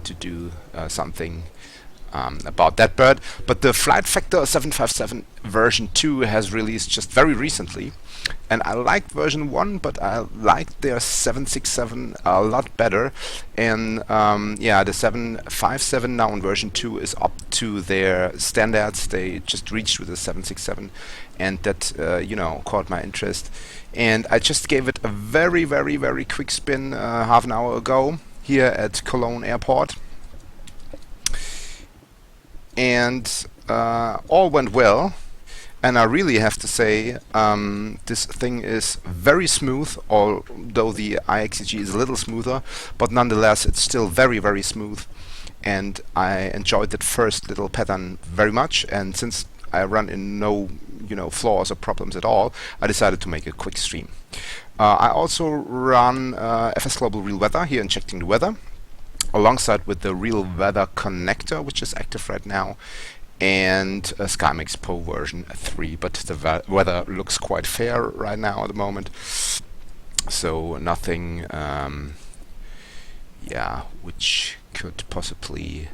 need to do something about that bird. But the Flight Factor 757 version 2 has released just very recently, and I liked version 1, but I liked their 767 a lot better. And yeah, the 757 now in version 2 is up to their standards they just reached with the 767, and that you know, caught my interest. And I just gave it a very, very, very quick spin half an hour ago here at Cologne Airport. And all went well, and I really have to say this thing is very smooth, although the iXCG is a little smoother, but nonetheless it's still very, very smooth, and I enjoyed that first little pattern very much. And since I run in no flaws or problems at all, I decided to make a quick stream. I also run FS Global Real Weather here, injecting the weather, alongside with the Real Weather connector, which is active right now, and SkyMix Pro version 3. But the weather looks quite fair right now at the moment, so nothing yeah, which could possibly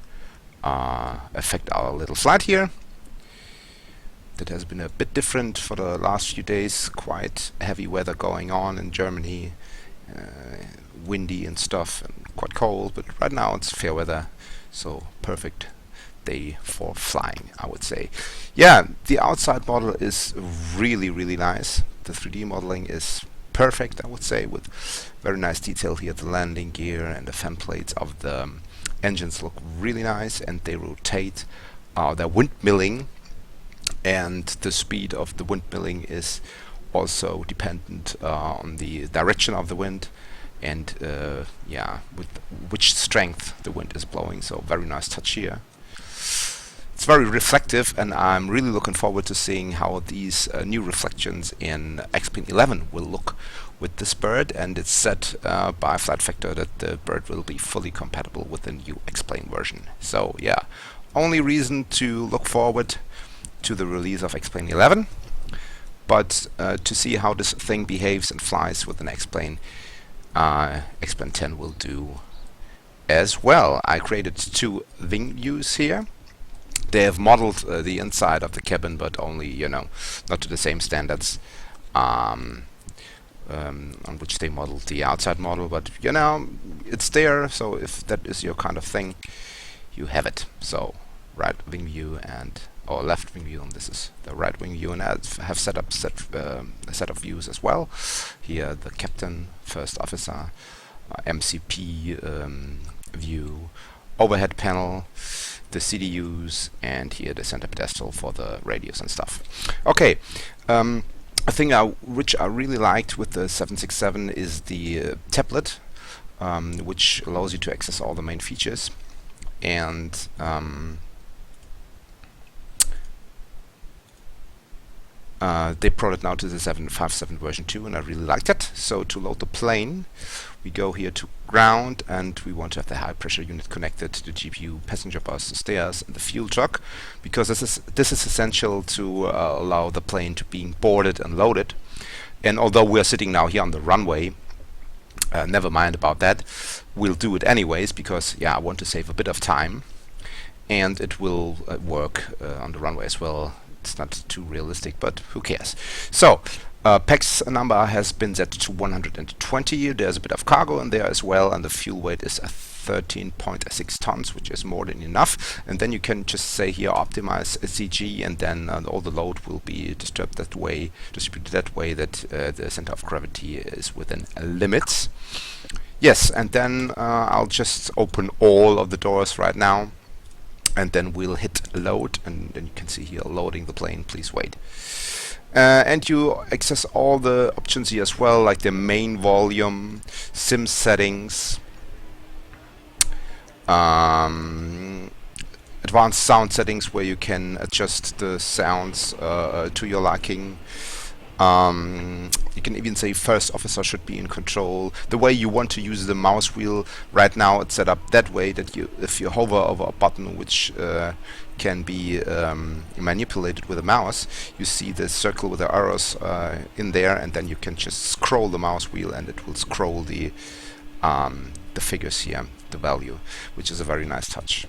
affect our little flight here. That has been a bit different for the last few days. Quite heavy weather going on in Germany, windy and stuff, and quite cold, but right now it's fair weather, so perfect day for flying, I would say. Yeah, the outside model is really, really nice. The 3D modeling is perfect, I would say, with very nice detail here. The landing gear and the fan plates of the engines look really nice, and they rotate. They're windmilling, and the speed of the windmilling is also dependent on the direction of the wind, and yeah, with which strength the wind is blowing. So very nice touch here. It's very reflective, and I'm really looking forward to seeing how these new reflections in XPX 11 will look with this bird. And it's said by Flight Factor that the bird will be fully compatible with the new X-Plane version. So yeah, only reason to look forward to the release of X-Plane 11, but to see how this thing behaves and flies with an X-Plane, X-Plane 10 will do as well. I created 2 wing views here. They have modeled the inside of the cabin, but only, not to the same standards on which they modeled the outside model. But it's there, so if that is your kind of thing, you have it. So right wing view or left wing view, and this is the right wing view, and I have set up a set of views as well. Here the captain, first officer, MCP view, overhead panel, the CDUs, and here the center pedestal for the radios and stuff. Okay, a thing which I really liked with the 767 is the tablet, which allows you to access all the main features, and they brought it now to the 757 version 2, and I really liked it. So to load the plane, we go here to ground, and we want to have the high pressure unit connected to the GPU, passenger bus, the stairs, and the fuel truck, because this is essential to allow the plane to being boarded and loaded. And although we are sitting now here on the runway, never mind about that, we'll do it anyways, because yeah, I want to save a bit of time, and it will work on the runway as well. It's not too realistic, but who cares? So PAX number has been set to 120. There's a bit of cargo in there as well, and the fuel weight is 13.6 tons, which is more than enough. And then you can just say here optimize CG, and then all the load will be distributed that way that the center of gravity is within limits. Yes, and then I'll just open all of the doors right now, and then we'll hit load, and then you can see here loading the plane. Please wait. And you access all the options here as well, like the main volume, sim settings, advanced sound settings where you can adjust the sounds to your liking. You can even say first officer should be in control. The way you want to use the mouse wheel, right now it's set up that way that if you hover over a button which can be manipulated with a mouse, you see the circle with the arrows in there, and then you can just scroll the mouse wheel and it will scroll the figures here. the value, which is a very nice touch.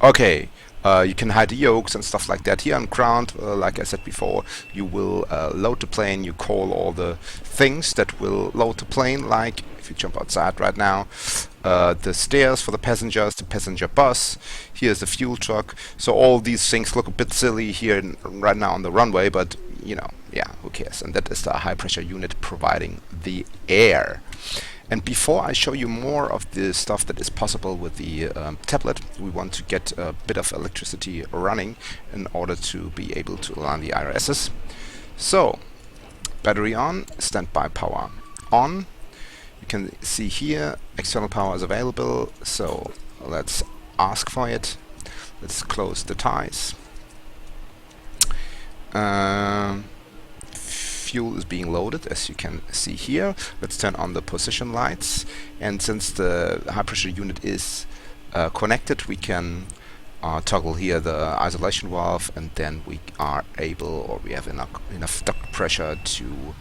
Okay, you can hide the yokes and stuff like that. Here on ground, like I said before, you will load the plane, you call all the things that will load the plane, like if you jump outside right now, the stairs for the passengers, the passenger bus, here's the fuel truck. So all these things look a bit silly here right now on the runway, but you know, yeah, who cares? And that is the high pressure unit providing the air. And before I show you more of the stuff that is possible with the tablet, we want to get a bit of electricity running in order to be able to align the IRSs. So, battery on, standby power on. You can see here external power is available, so let's ask for it. Let's close the ties. Fuel is being loaded, as you can see here. Let's turn on the position lights, and since the high pressure unit is connected, we can toggle here the isolation valve, and then we are able, or we have enough duct pressure to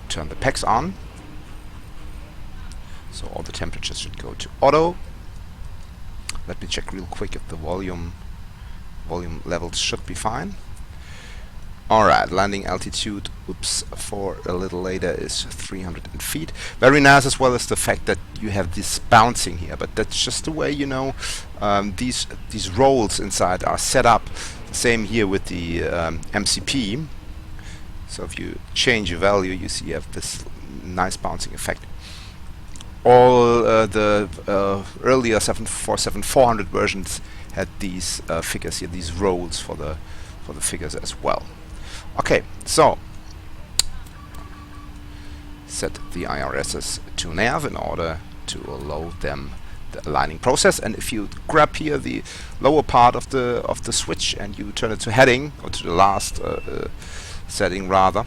turn the packs on. So all the temperatures should go to auto. Let me check real quick if the volume levels should be fine. Alright, landing altitude, oops, for a little later is 300 feet. Very nice, as well as the fact that you have this bouncing here, but that's just the way, you know, these rolls inside are set up. Same here with the MCP. So if you change your value, you see you have this nice bouncing effect. All the earlier 747-400 versions had these figures here, these rolls for the figures as well. Okay, so set the IRSs to nav in order to allow them the aligning process. And if you grab here the lower part of the switch and you turn it to heading, or to the last setting rather,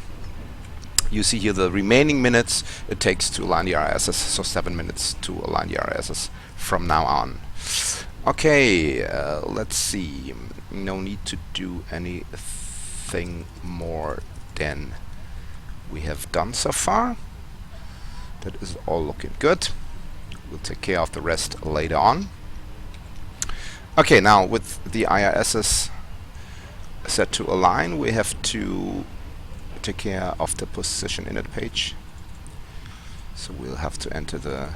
you see here the remaining minutes it takes to align the IRSs, so 7 minutes to align the IRSs from now on. Okay, let's see. No need to do anything more than we have done so far. That is all looking good. We'll take care of the rest later on. Okay, now with the IRSs set to align, we have to take care of the position init page. So we'll have to enter the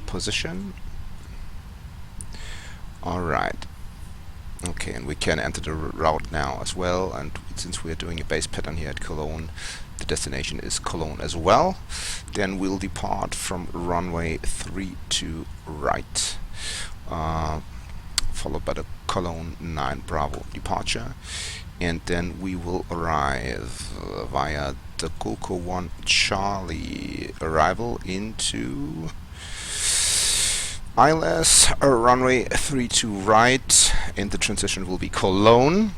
position. Alright. Okay, and we can enter the route now as well, and since we are doing a base pattern here at Cologne, the destination is Cologne as well. Then we'll depart from runway 32 right, followed by the Cologne 9 Bravo departure, and then we will arrive via the Gulko 1 Charlie arrival into ILS, runway 32 right, and the transition will be Cologne.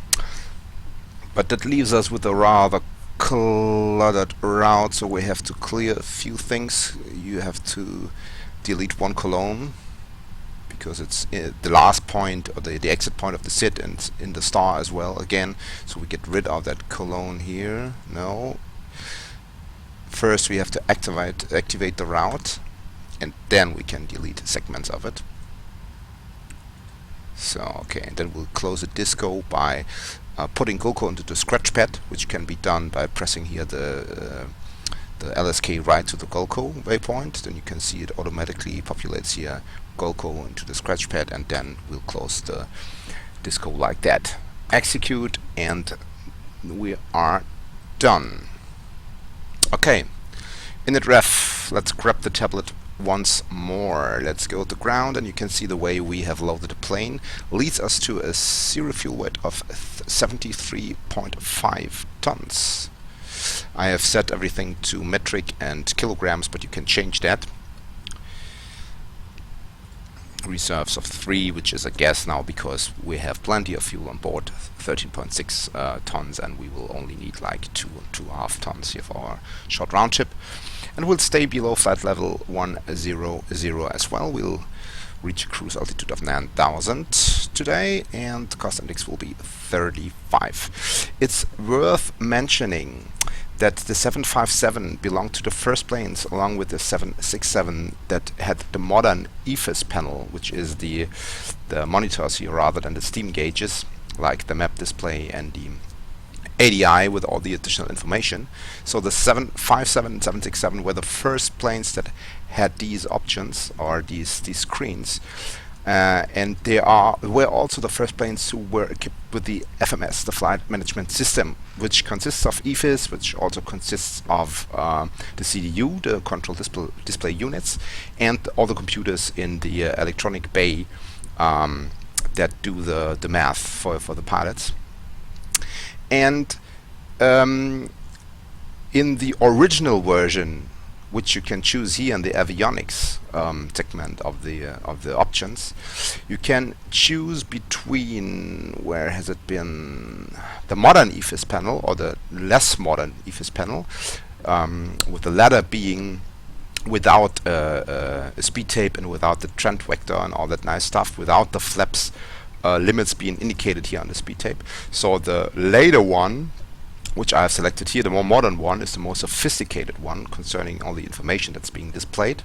But that leaves us with a rather cluttered route, so we have to clear a few things. You have to delete one Cologne because it's the last point, or the exit point of the SID, and in the star as well again, so we get rid of that Cologne here. No, first we have to activate the route, and then we can delete segments of it. So okay, and then we'll close the disco by putting Gulko into the scratch pad, which can be done by pressing here the LSK right to the Gulko waypoint. Then you can see it automatically populates here Gulko into the scratch pad, and then we'll close the disco like that. Execute, and we are done. Okay, init ref, let's grab the tablet once more. Let's go to ground, and you can see the way we have loaded the plane leads us to a zero fuel weight of 73.5 tons. I have set everything to metric and kilograms, but you can change that. Reserves of 3, which is a guess now because we have plenty of fuel on board, 13.6 tons, and we will only need like 2.5 tons here for our short round trip. And we'll stay below flight level 100 as well. We'll reach a cruise altitude of 9,000 today, and cost index will be 35. It's worth mentioning that the 757 belonged to the first planes, along with the 767 that had the modern EFIS panel, which is the monitors here rather than the steam gauges, like the map display and the ADI with all the additional information. So the 757 and 767 were the first planes that had these options, or these screens. And they were also the first planes who were equipped with the FMS, the Flight Management System, which consists of EFIS, which also consists of the CDU, the Control Display Units, and all the computers in the electronic bay that do the math for the pilots. And in the original version, which you can choose here in the avionics segment of the options, you can choose between, where has it been, the modern EFIS panel or the less modern EFIS panel, with the latter being without a speed tape and without the trend vector and all that nice stuff, without the flaps limits being indicated here on the speed tape. So the later one, which I have selected here, the more modern one, is the more sophisticated one concerning all the information that's being displayed.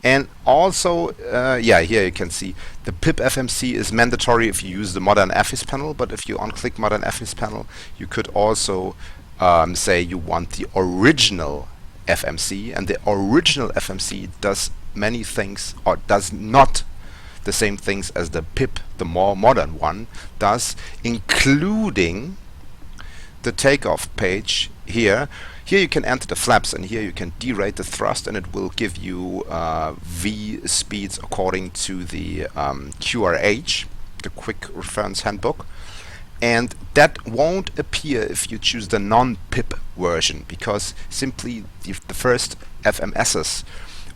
And also, yeah, here you can see the PIP FMC is mandatory if you use the modern EFIS panel, but if you unclick modern EFIS panel, you could also say you want the original FMC, and the original FMC does many things, or does not the same things as the PIP, the more modern one, does, including the takeoff page here. Here you can enter the flaps, and here you can derate the thrust, and it will give you V speeds according to the QRH, the Quick Reference Handbook. And that won't appear if you choose the non-PIP version, because simply the first FMSs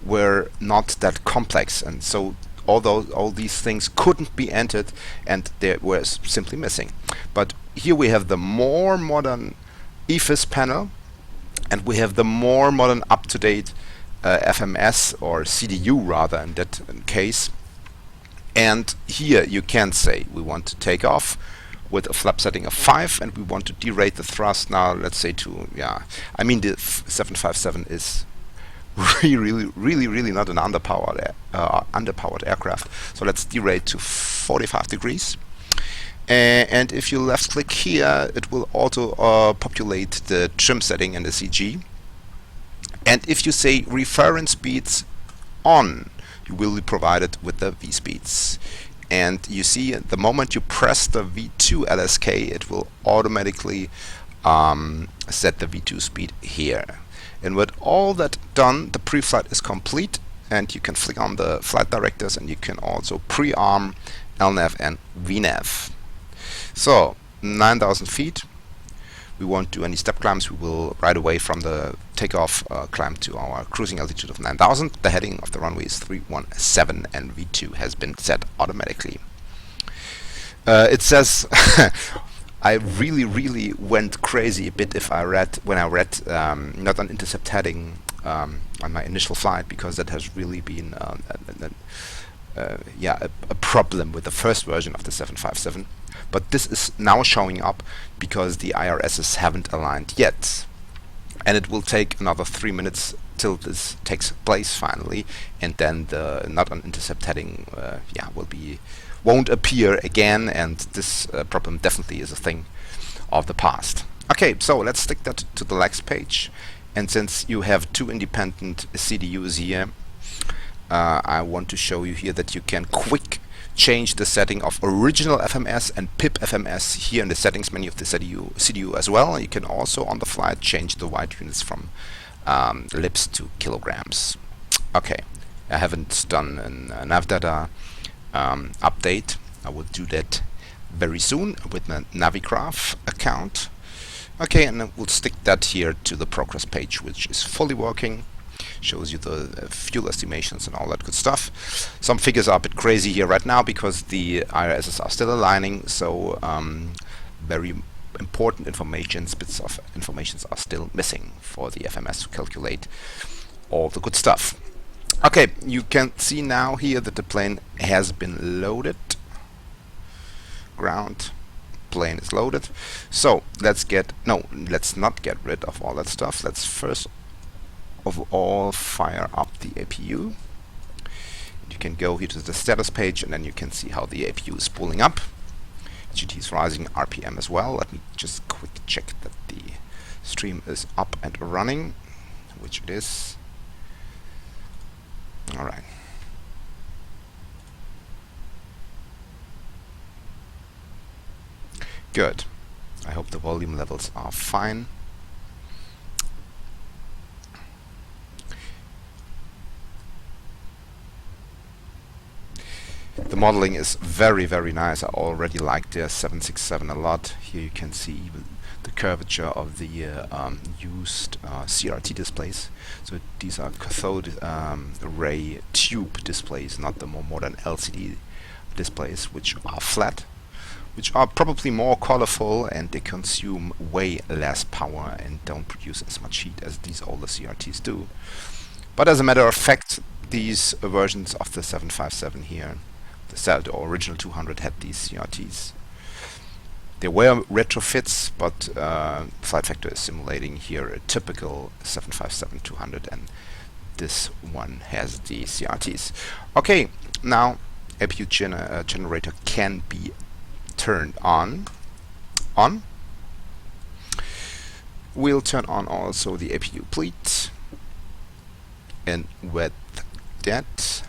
were not that complex, and so all these things couldn't be entered, and they were simply missing. But here we have the more modern EFIS panel, and we have the more modern up-to-date FMS, or CDU rather in that case. And here you can say we want to take off with a flap setting of 5, and we want to derate the thrust now, let's say to, yeah, I mean the 757 is really not an underpowered aircraft. So let's derate to 45 degrees. And if you left click here, it will auto populate the trim setting and the CG. And if you say reference speeds on, you will be provided with the V speeds. And you see, the moment you press the V2 LSK, it will automatically set the V2 speed here. And with all that done, the pre-flight is complete, and you can flick on the flight directors, and you can also pre-arm LNAV and VNAV. So 9,000 feet. We won't do any step climbs. We will right away from the takeoff climb to our cruising altitude of 9,000. The heading of the runway is 317, and V2 has been set automatically. It says I really went crazy a bit when I read not on intercept heading on my initial flight, because that has really been a problem with the first version of the 757. But this is now showing up because the IRSs haven't aligned yet, and it will take another 3 minutes till this takes place finally, and then the not on intercept heading won't appear again, and this problem definitely is a thing of the past. Okay, so let's stick that to the next page, and since you have two independent CDUs here, I want to show you here that you can quick change the setting of original FMS and PIP FMS here in the settings menu of the CDU as well. You can also on the flight change the white units from lips to kilograms. Okay, I haven't done a NavData update. I will do that very soon with my Navigraph account. Okay, and then we'll stick that here to the progress page, which is fully working. Shows you the fuel estimations and all that good stuff. Some figures are a bit crazy here right now because the IRSs are still aligning, so very important bits of information are still missing for the FMS to calculate all the good stuff. Okay, you can see now here that the plane has been loaded. Ground plane is loaded. So let's not get rid of all that stuff. Let's first of all fire up the APU. You can go here to the status page and then you can see how the APU is spooling up. GT is rising, RPM as well. Let me just quick check that the stream is up and running, which it is. Alright. Good. I hope the volume levels are fine. The modeling is very, very nice. I already like the 767 a lot. Here you can see even the curvature of the used CRT displays. So these are cathode ray tube displays, not the more modern LCD displays, which are flat, which are probably more colorful, and they consume way less power and don't produce as much heat as these older CRTs do. But as a matter of fact, these versions of the 757 here, the original 200 had these CRTs. They were retrofits, but Flight Factor is simulating here a typical 757-200, and this one has the CRTs. Okay, now APU generator can be turned on. We'll turn on also the APU pleat, and with that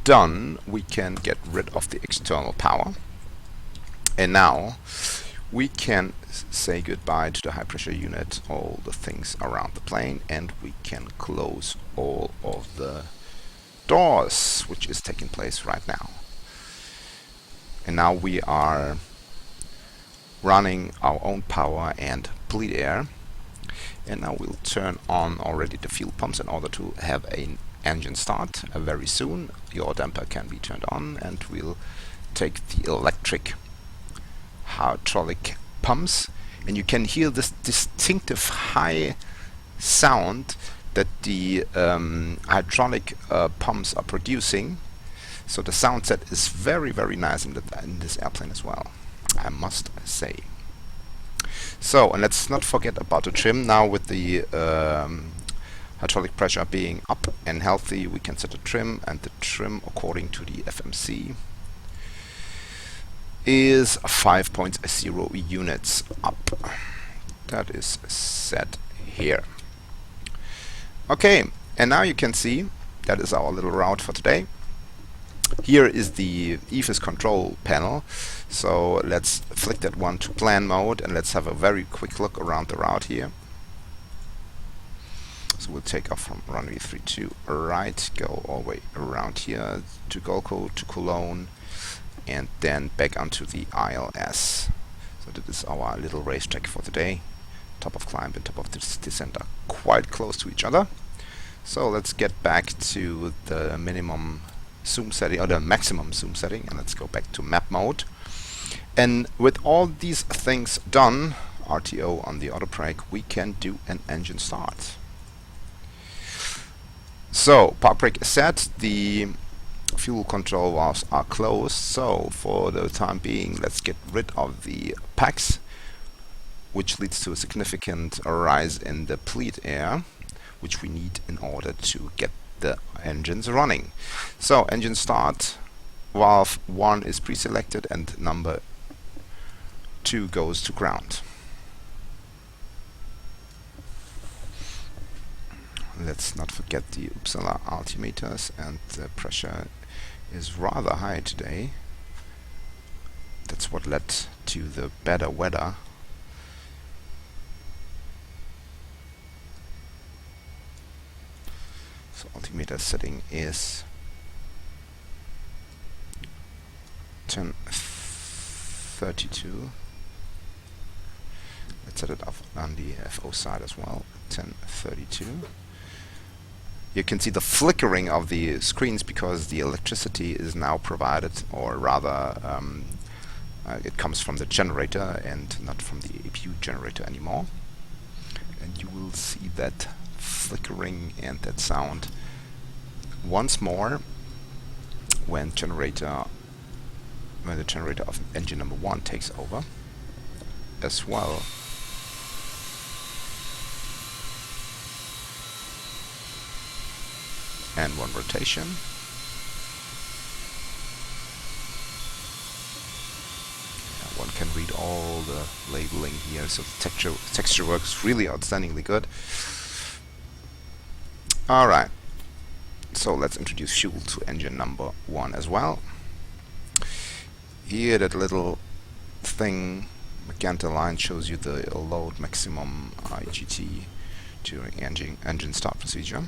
done, we can get rid of the external power, and now we can say goodbye to the high pressure unit, all the things around the plane, and we can close all of the doors, which is taking place right now. And now we are running our own power and bleed air, and now we'll turn on already the fuel pumps in order to have an engine start. Very soon your damper can be turned on, and we'll take the electric hydraulic pumps, and you can hear this distinctive high sound that the hydraulic pumps are producing. So the sound set is very, very nice in this airplane as well, I must say. So, and let's not forget about the trim. Now with the hydraulic pressure being up and healthy, we can set a trim, and the trim, according to the FMC, is 5.0 units up. That is set here. Okay, and now you can see that is our little route for today. Here is the EFIS control panel. So let's flick that one to plan mode, and let's have a very quick look around the route here. So we'll take off from runway 32 right, go all the way around here to Golco, to Cologne, and then back onto the ILS. So that is our little racetrack for today. Top of climb and top of this descent are quite close to each other. So let's get back to the minimum zoom setting, or the maximum zoom setting, and let's go back to map mode. And with all these things done, RTO on the auto brake, we can do an engine start. So park brake is set, the fuel control valves are closed, so for the time being let's get rid of the packs, which leads to a significant rise in the bleed air, which we need in order to get the engines running. So engine start, valve 1 is pre-selected and number 2 goes to ground. Let's not forget the Uppsala altimeters, and the pressure is rather high today. That's what led to the better weather. So altimeter setting is 1032. Let's set it up on the FO side as well, 1032. You can see the flickering of the screens because the electricity is now provided, or rather it comes from the generator and not from the APU generator anymore. And you will see that flickering and that sound once more when the generator of engine number 1 takes over as well. And 1 rotation. One can read all the labeling here, so the texture works really outstandingly good. Alright, so let's introduce fuel to engine number 1 as well. Here that little thing, magenta line, shows you the load maximum IGT during engine start procedure.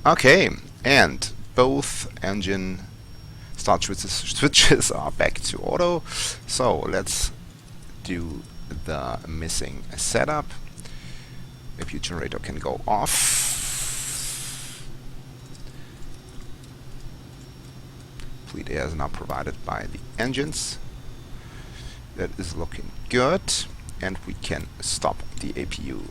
Okay, and both engine start switches are back to auto. So let's do the missing setup. Maybe generator can go off. Complete air is now provided by the engines. That is looking good, and we can stop the APU.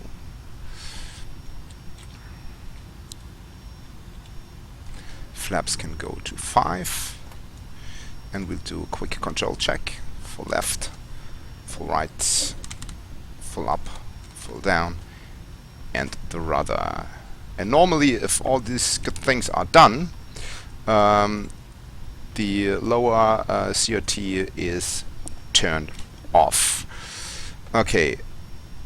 Flaps can go to 5, and we'll do a quick control check for left, full right, full up, full down, and the rudder. And normally, if all these good things are done, the lower CRT is turned off. Okay,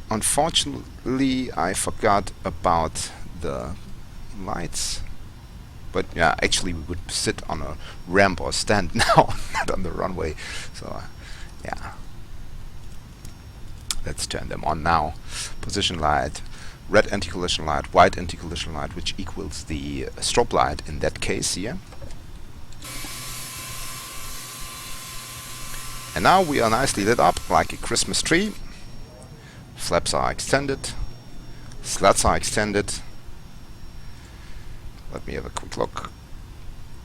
unfortunately I forgot about the lights. But yeah, actually we would sit on a ramp or stand now, not on the runway. So yeah, let's turn them on now. Position light, red anti-collision light, white anti-collision light, which equals the strobe light in that case here. And now we are nicely lit up like a Christmas tree. Flaps are extended, slats are extended. Let me have a quick look.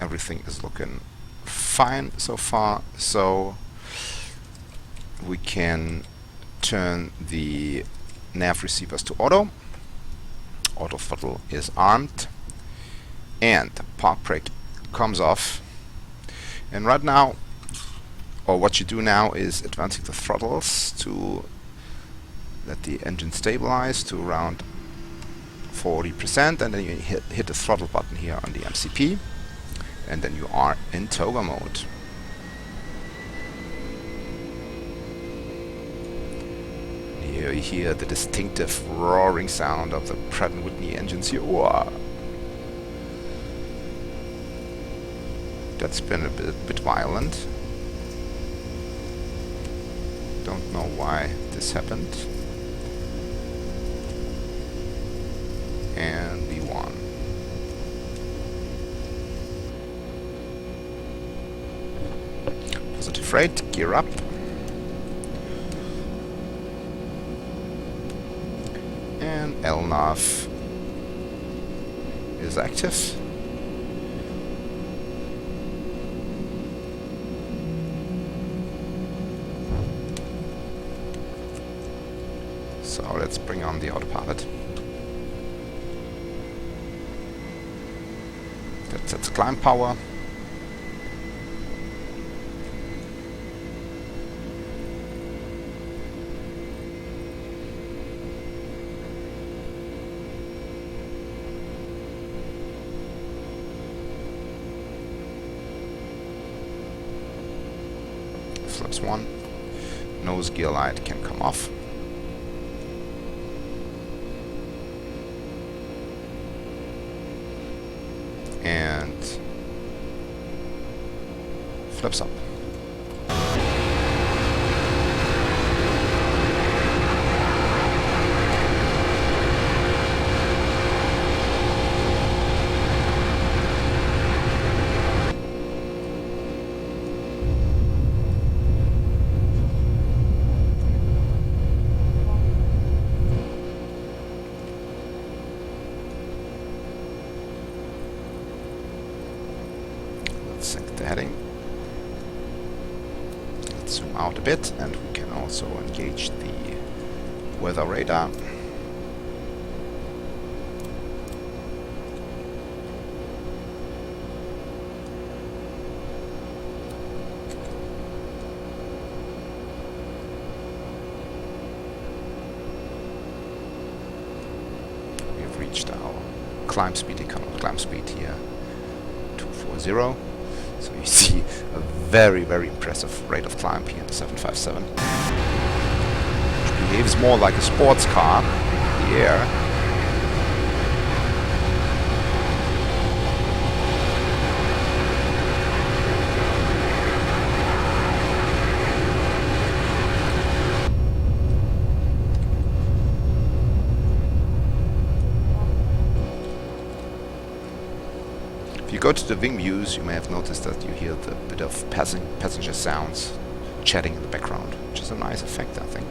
Everything is looking fine so far, so we can turn the nav receivers to auto. Auto throttle is armed, and park brake comes off. And right now, or what you do now, is advancing the throttles to let the engine stabilize to around 40%, and then you hit the throttle button here on the MCP, and then you are in toga mode. Here you hear the distinctive roaring sound of the Pratt & Whitney engines here. Whoa. That's been a bit violent. Don't know why this happened. And we won. Positive rate, gear up. And LNAV is active. So let's bring on the autopilot. That's climb power. Flaps 1. Nose gear light can come off. And flips up. Sync the heading. Let's zoom out a bit, and we can also engage the weather radar. climb speed, economic climb speed here, 240. So you see a very, very impressive rate of climb here in the 757. Which behaves more like a sports car in the air. If you go to the wing views, you may have noticed that you hear the bit of passenger sounds chatting in the background, which is a nice effect, I think.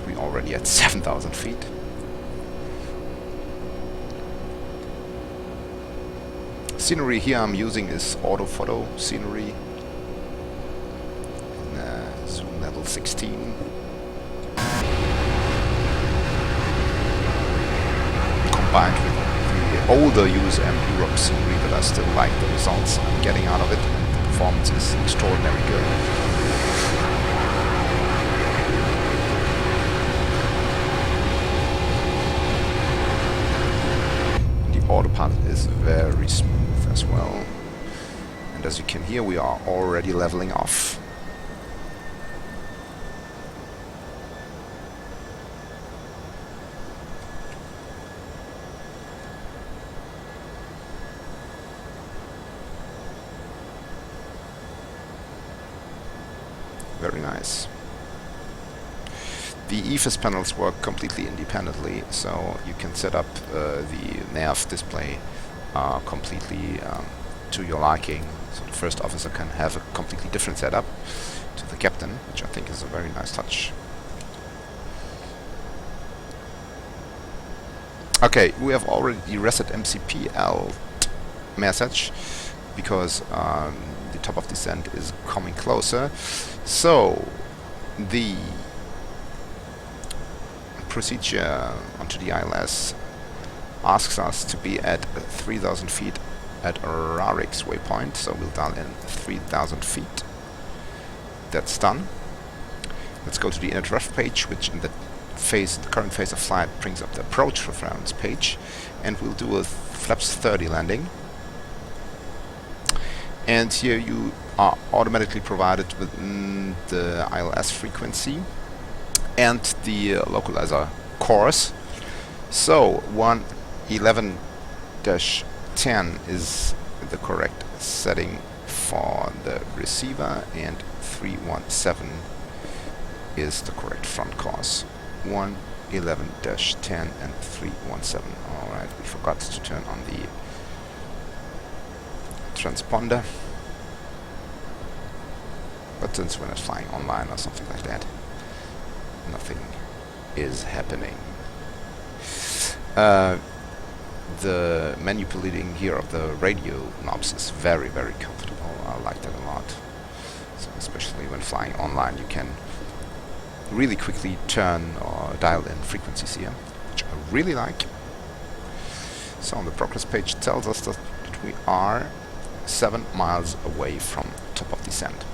We're already at 7,000 feet. Scenery here I'm using is autophoto scenery in zoom level 16. Combined with the older USM Europe scenery, but I still like the results I'm getting out of it. The performance is extraordinarily good. And the autopilot is very smooth as well. And as you can hear, we are already leveling off. Very nice. The EFIS panels work completely independently, so you can set up the nav display completely to your liking. So the first officer can have a completely different setup to the captain, which I think is a very nice touch. Okay, we have already reset MCPL message because the top of descent is coming closer. So the procedure onto the ILS asks us to be at 3,000 feet at Rarik's waypoint, so we'll dial in 3,000 feet. That's done. Let's go to the inner draft page, which in the current phase of flight brings up the approach reference page, and we'll do a flaps 30 landing. And here you are automatically provided with the ILS frequency and the localizer course. So 111-10 is the correct setting for the receiver, and 317 is the correct front course. 111-10 and 317. Alright, we forgot to turn on the transponder, but since we're not flying online or something like that, nothing is happening. The manipulating here of the radio knobs is very, very comfortable. I like that a lot. So especially when flying online, you can really quickly turn or dial in frequencies here, which I really like. So on the progress page it tells us that we are 7 miles away from top of descent.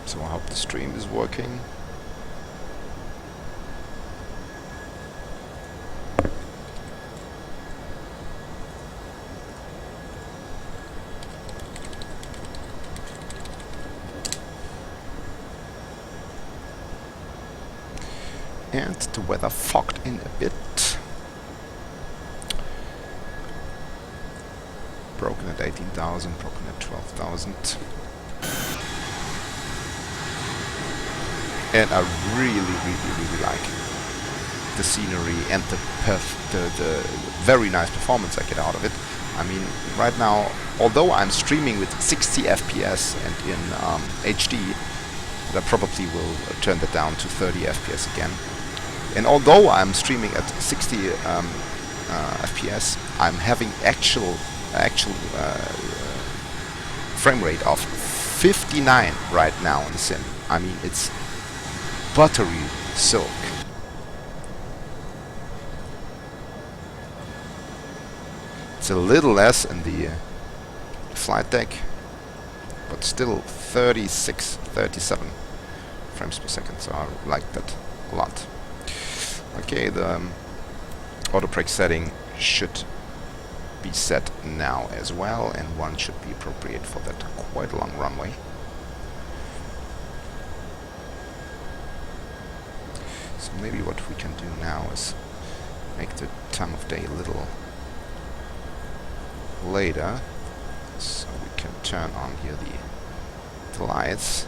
So I hope the stream is working. And the weather fogged in a bit. Broken at 18,000, broken at 12,000. And I really like the scenery and the very nice performance I get out of it. I mean, right now, although I'm streaming with 60 FPS and in HD, but I probably will turn that down to 30 FPS again. And although I'm streaming at 60 FPS, I'm having actual frame rate of 59 right now in the sim. I mean, it's buttery silk. It's a little less in the flight deck, but still 37 frames per second, so I like that a lot. Okay, the auto brake setting should be set now as well, and 1 should be appropriate for that quite long runway. So maybe what we can do now is make the time of day a little later, so we can turn on here the lights.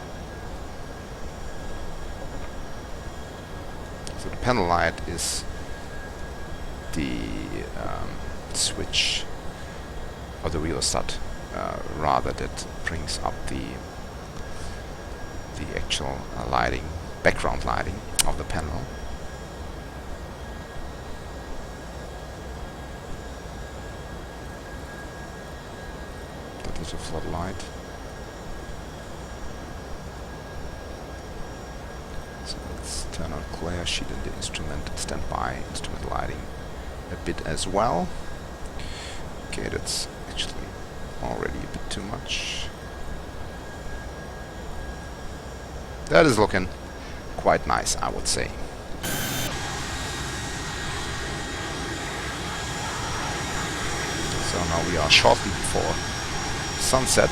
So the panel light is the switch, or the rheostat rather, that brings up the actual lighting, background lighting of the panel. That is a floodlight. So let's turn on glare sheet in the instrument, standby instrument lighting a bit as well. Okay, that's actually already a bit too much. That is looking quite nice, I would say. So now we are shortly before sunset.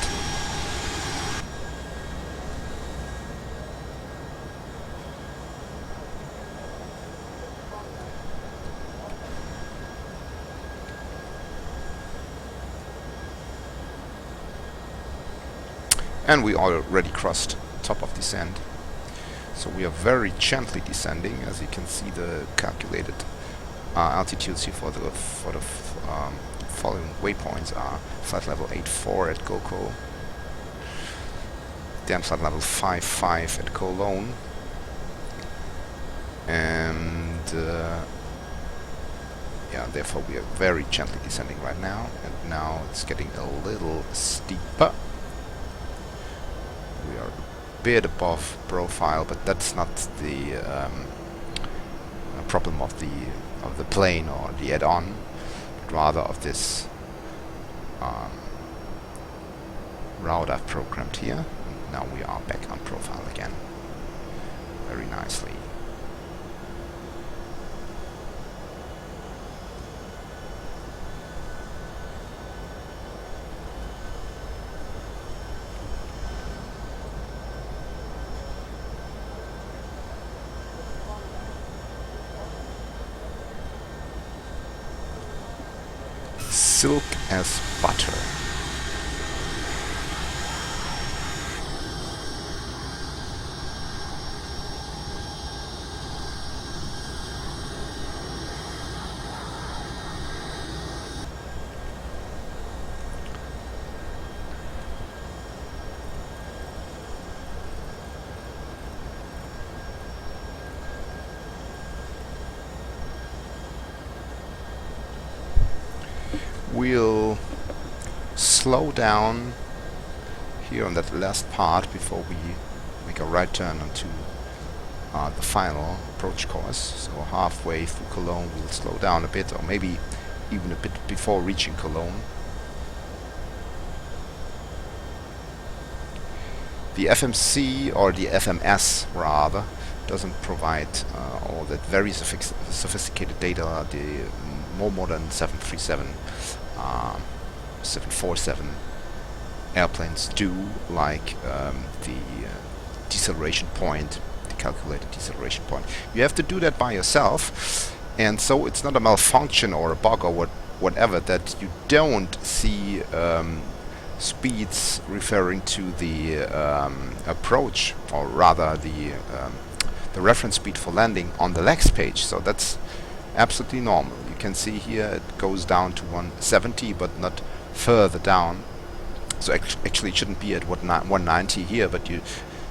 And we already crossed top of descent. So we are very gently descending. As you can see, the calculated altitudes here for the following waypoints are flight level 84 at GoCo, then flight level 55 at Cologne, and yeah, therefore we are very gently descending right now. And now it's getting a little steeper. We are a bit above profile, but that's not the problem of the plane or the add-on, but rather of this route I've programmed here. And now we are back on profile again, very nicely. Silk as butter. We'll slow down here on that last part before we make a right turn onto the final approach course. So halfway through Cologne we'll slow down a bit, or maybe even a bit before reaching Cologne. The FMC, or the FMS rather, doesn't provide all that very sophisticated data the more modern 737 747 airplanes do, like the deceleration point, the calculated deceleration point. You have to do that by yourself, and so it's not a malfunction or a bug or whatever that you don't see speeds referring to the approach, or rather the reference speed for landing on the legs page. So that's absolutely normal. You can see here it goes down to 170, but not further down. So actually it shouldn't be at 190 here, but you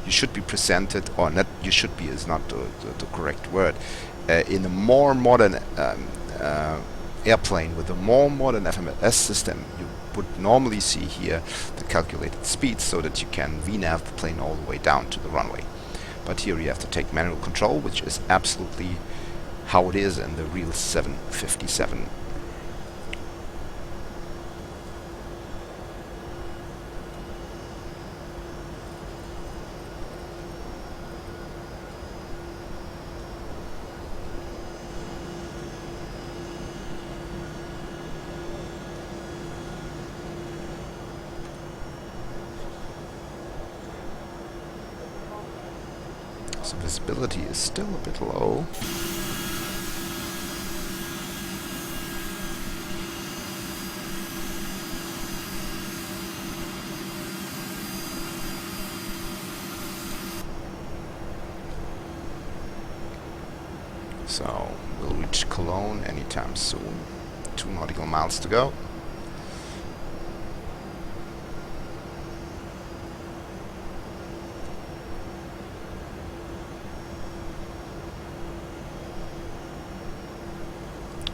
should be presented, or not, you should be is not the correct word, in a more modern airplane with a more modern FMS system. You would normally see here the calculated speeds, so that you can VNAV the plane all the way down to the runway. But here you have to take manual control, which is absolutely how it is in the real 757. So visibility is still a bit low. So we'll reach Cologne anytime soon. 2 nautical miles to go.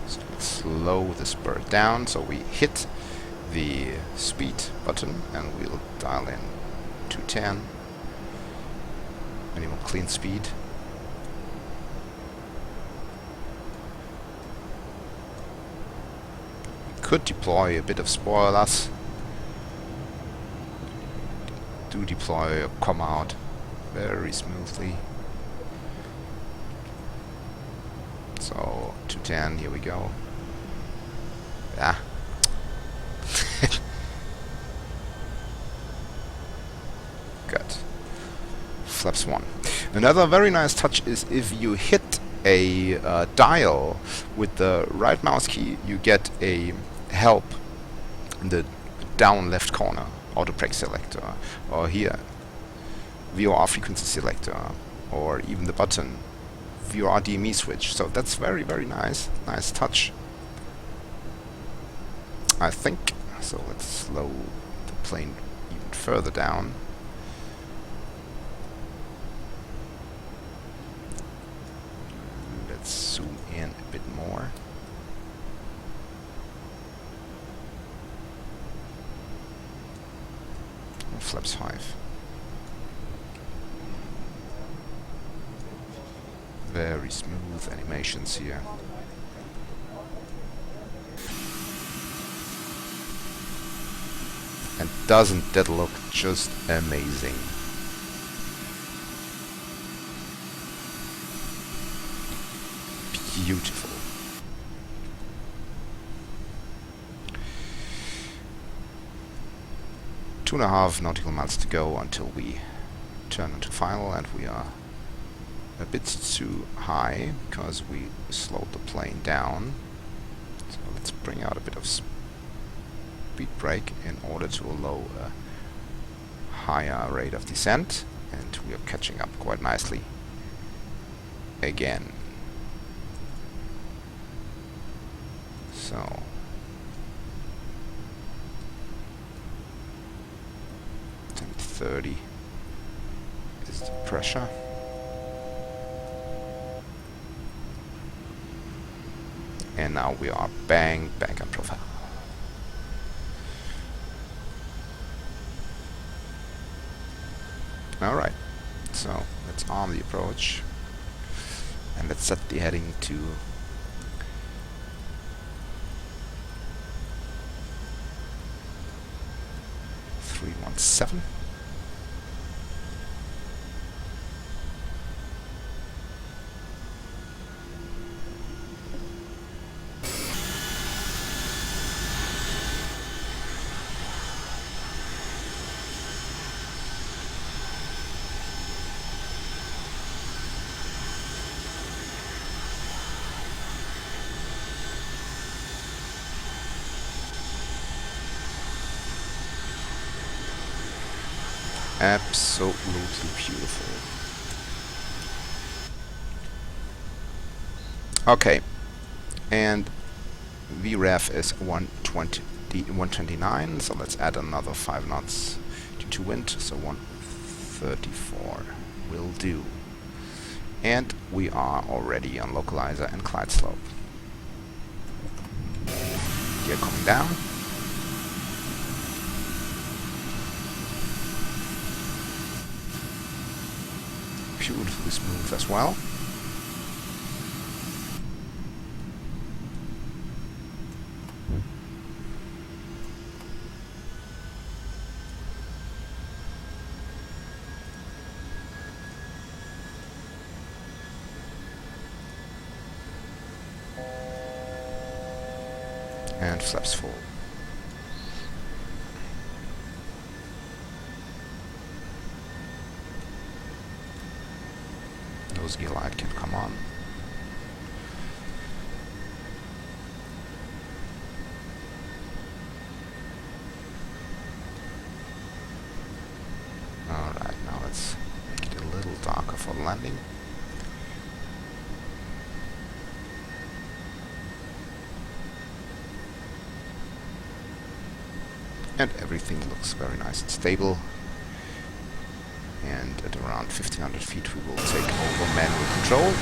So let's slow this bird down so we hit the speed button and we'll dial in 210. Minimum clean speed. Could deploy a bit of spoilers. Do deploy or come out very smoothly. So 210, here we go. Yeah. Good. Flaps 1. Another very nice touch is if you hit a dial with the right mouse key, you get a help in the down left corner, auto brake selector, or here VOR frequency selector, or even the button VOR DME switch. So that's very nice touch, I think. So let's slow the plane even further down. Let's zoom in a bit more. Flaps 5. Very smooth animations here. And doesn't that look just amazing? Beautiful. Two and a half nautical miles to go until we turn into final, and we are a bit too high because we slowed the plane down. So let's bring out a bit of speed brake in order to allow a higher rate of descent, and we are catching up quite nicely again. So 30 is the pressure. And now we are bang back on profile. Alright, so let's arm the approach and let's set the heading to 317. Absolutely beautiful. Okay, and VREF is 129, so let's add another 5 knots due to wind, so 134 will do. And we are already on localizer and glide slope. Gear coming down. Beautifully smooth as well. And flaps full. nose gear light can come on. Alright, now let's make it a little darker for landing. And everything looks very nice and stable. And at around 1500 feet we will take over manual control.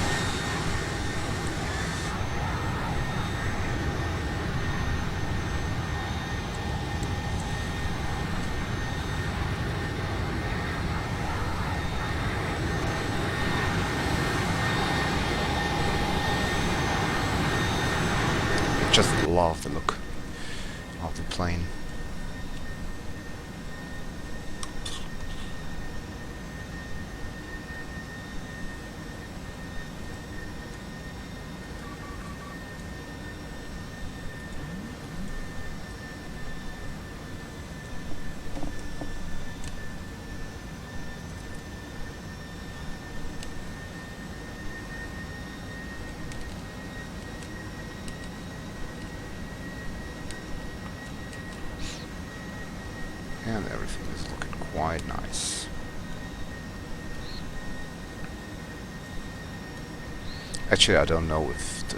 I just love the look of the plane. And everything is looking quite nice. Actually, I don't know if the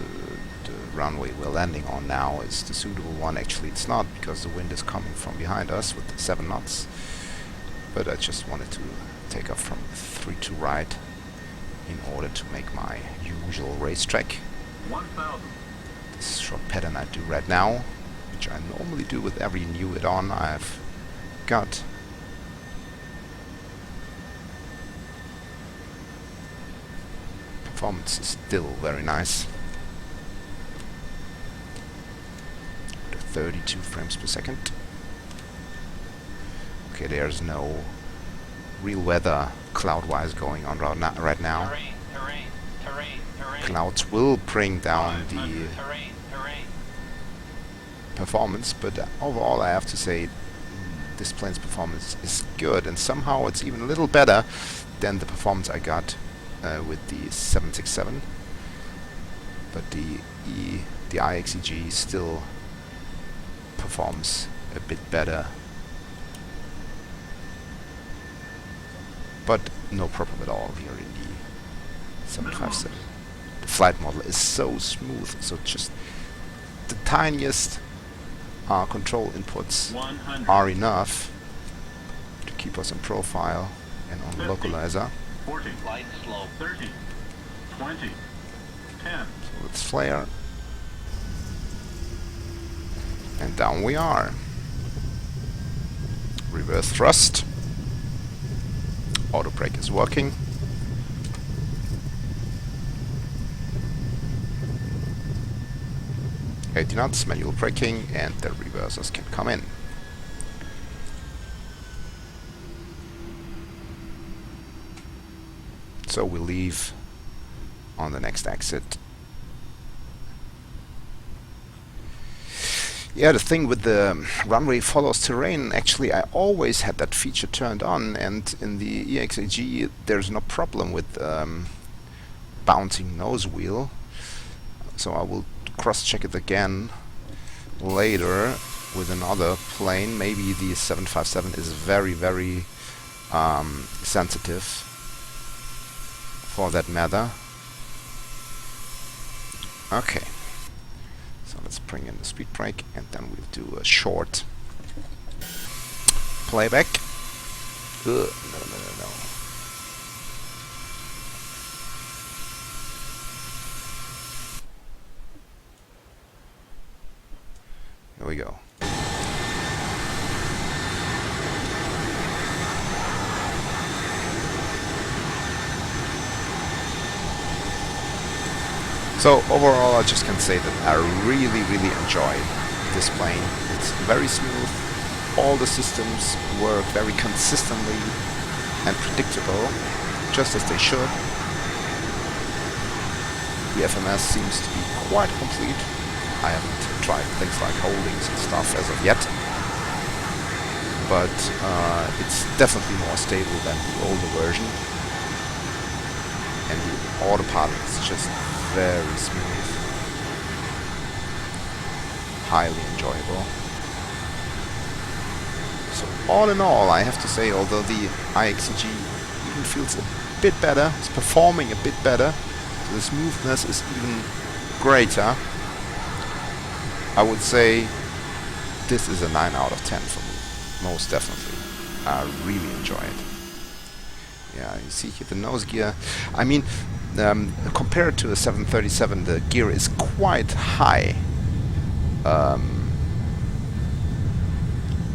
runway we're landing on now is the suitable one. Actually, it's not, because the wind is coming from behind us with 7 knots. But I just wanted to take off from 3 to right in order to make my usual racetrack. 1000. This short pattern I do right now, which I normally do with every new add-on I've got. Performance is still very nice. The 32 frames per second. Okay, there's no real weather cloud-wise going on right now. Clouds will bring down the performance, but overall I have to say this plane's performance is good, and somehow it's even a little better than the performance I got with the 767. But the IXEG still performs a bit better. But no problem at all here in the 757. The flight model is so smooth, so just the tiniest control inputs 100. are enough to keep us in profile and on the 50, localizer. 40, light slow, 30, 20, 10. So let's flare. And down we are. Reverse thrust. Auto brake is working. $80 knots, manual braking, and the reversers can come in. So we leave on the next exit. Yeah, the thing with the runway follows terrain, actually I always had that feature turned on, and in the EXAG there's no problem with bouncing nose wheel. So I will cross-check it again later with another plane. Maybe the 757 is very, very sensitive for that matter. Okay. So let's bring in the speed brake, and then we'll do a short playback. No. Here we go. So overall, I just can say that I really enjoy this plane. It's very smooth. All the systems work very consistently and predictable, just as they should. The FMS seems to be quite complete. I haven't tried things like holdings and stuff as of yet, but it's definitely more stable than the older version. and the autopilot is just very smooth, highly enjoyable. So all in all, I have to say, although the iXCG even feels a bit better, it's performing a bit better, so the smoothness is even greater, I would say this is a 9 out of 10 for me, most definitely. I really enjoy it. Yeah, you see here the nose gear. I mean, compared to a 737, the gear is quite high.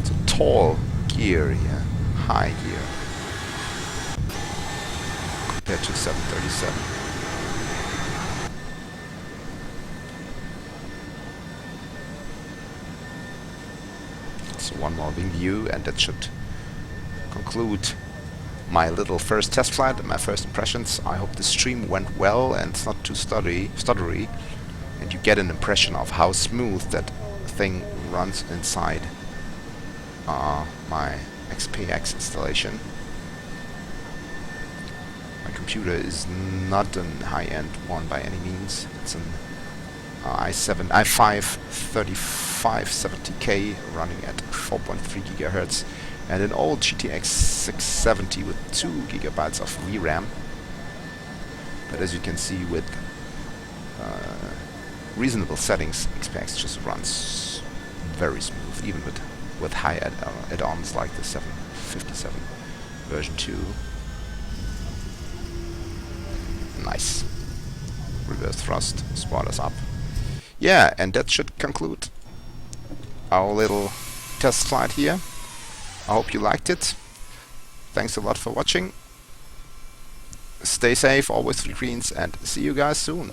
It's a tall gear here, high gear, compared to 737. So one more wing view, and that should conclude my little first test flight and my first impressions. I hope the stream went well and it's not too stuttery, and you get an impression of how smooth that thing runs inside my XPX installation. My computer is not a high-end one by any means. It's an i5 3570K running at 4.3 GHz and an old GTX 670 with 2 GB of VRAM. But as you can see, with reasonable settings, XPX just runs very smooth, even with high add-ons like the 757 version 2. Nice. Reverse thrust, spoilers up. Yeah, and that should conclude our little test flight here. I hope you liked it. Thanks a lot for watching. Stay safe, always 3 greens, and see you guys soon.